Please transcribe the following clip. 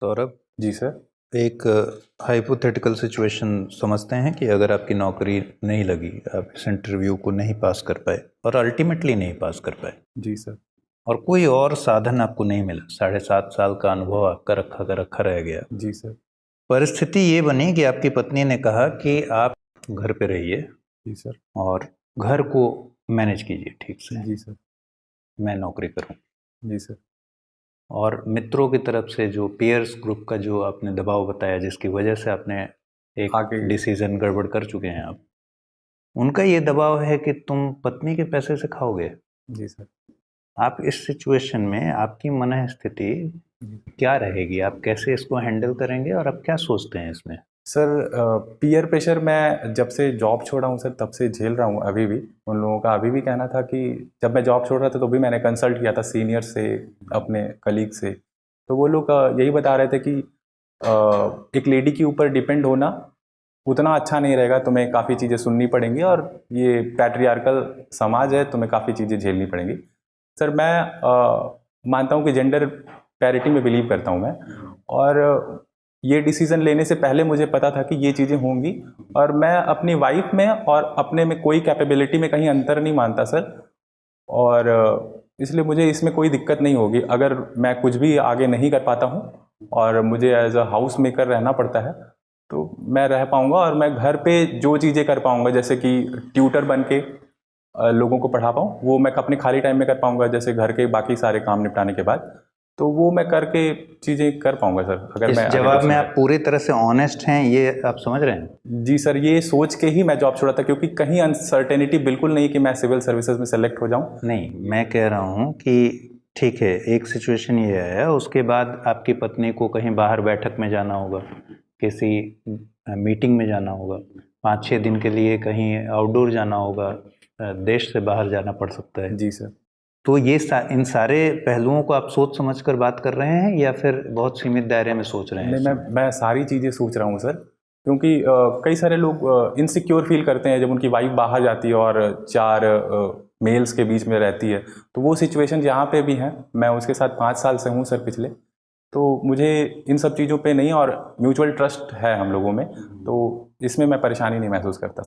सौरभ, जी sir. एक hypothetical situation समझते हैं कि अगर आपकी नौकरी नहीं लगी, आप इस इंटरव्यू को नहीं पास कर पाए और अल्टीमेटली नहीं पास कर पाए, जी सर। और कोई और साधन आपको नहीं मिला, 7.5 साल का अनुभव आपका रखा का रखा रह गया। जी सर। परिस्थिति ये बनी कि आपकी पत्नी ने कहा कि आप घर पे रहिए जी सर। और घर को मैनेज कीजिए ठीक से, जी सर। मैं नौकरी करूं। जी सर। और मित्रों की तरफ से जो पीयर्स ग्रुप का जो आपने दबाव बताया, जिसकी वजह से आपने एक आगे डिसीजन गड़बड़ कर चुके हैं आप, उनका ये दबाव है कि तुम पत्नी के पैसे से खाओगे। जी सर। आप इस सिचुएशन में आपकी मन स्थिति क्या रहेगी, आप कैसे इसको हैंडल करेंगे और आप क्या सोचते हैं इसमें? सर, पीयर प्रेशर मैं जब से जॉब छोड़ा हूँ सर तब से झेल रहा हूँ। अभी भी उन लोगों का अभी भी कहना था कि जब मैं जॉब छोड़ रहा था तो भी मैंने कंसल्ट किया था सीनियर से, अपने कलीग से, तो वो लोग यही बता रहे थे कि एक लेडी के ऊपर डिपेंड होना उतना अच्छा नहीं रहेगा, तुम्हें काफ़ी चीज़ें सुननी पड़ेंगी और ये पैट्रियार्कल समाज है, तुम्हें काफ़ी चीज़ें झेलनी पड़ेंगी। सर, मैं मानता हूँ कि जेंडर पैरिटी में बिलीव करता हूँ मैं, और ये डिसीज़न लेने से पहले मुझे पता था कि ये चीज़ें होंगी, और मैं अपनी वाइफ में और अपने में कोई कैपेबिलिटी में कहीं अंतर नहीं मानता सर, और इसलिए मुझे इसमें कोई दिक्कत नहीं होगी। अगर मैं कुछ भी आगे नहीं कर पाता हूँ और मुझे एज अ हाउस मेकर रहना पड़ता है तो मैं रह पाऊँगा, और मैं घर पे जो चीज़ें कर पाऊँगा, जैसे कि ट्यूटर बन के लोगों को पढ़ा पाऊँ, वो मैं अपने खाली टाइम में कर पाऊँगा, जैसे घर के बाकी सारे काम निपटाने के बाद, तो वो मैं करके चीज़ें कर पाऊँगा सर। अगर इस मैं जवाब में आप पूरी तरह से ऑनेस्ट हैं, ये आप समझ रहे हैं? जी सर, ये सोच के ही मैं जॉब छोड़ा था, क्योंकि कहीं अनसर्टेनिटी बिल्कुल नहीं कि मैं सिविल सर्विसेज में सेलेक्ट हो जाऊँ। नहीं, मैं कह रहा हूँ कि ठीक है, एक सिचुएशन ये है, उसके बाद आपकी पत्नी को कहीं बाहर बैठक में जाना होगा, किसी मीटिंग में जाना होगा, 5-6 दिन के लिए कहीं आउटडोर जाना होगा, देश से बाहर जाना पड़ सकता है। जी सर। तो ये इन सारे पहलुओं को आप सोच समझ कर बात कर रहे हैं या फिर बहुत सीमित दायरे में सोच रहे हैं? नहीं, मैं सारी चीज़ें सोच रहा हूँ सर, क्योंकि कई सारे लोग इनसिक्योर फील करते हैं जब उनकी वाइफ बाहर जाती है और 4 मेल्स के बीच में रहती है, तो वो सिचुएशन यहाँ पे भी है। मैं उसके साथ 5 साल से हूँ सर पिछले, तो मुझे इन सब चीज़ों पे नहीं, और म्यूचुअल ट्रस्ट है हम लोगों में, तो इसमें मैं परेशानी नहीं महसूस करता।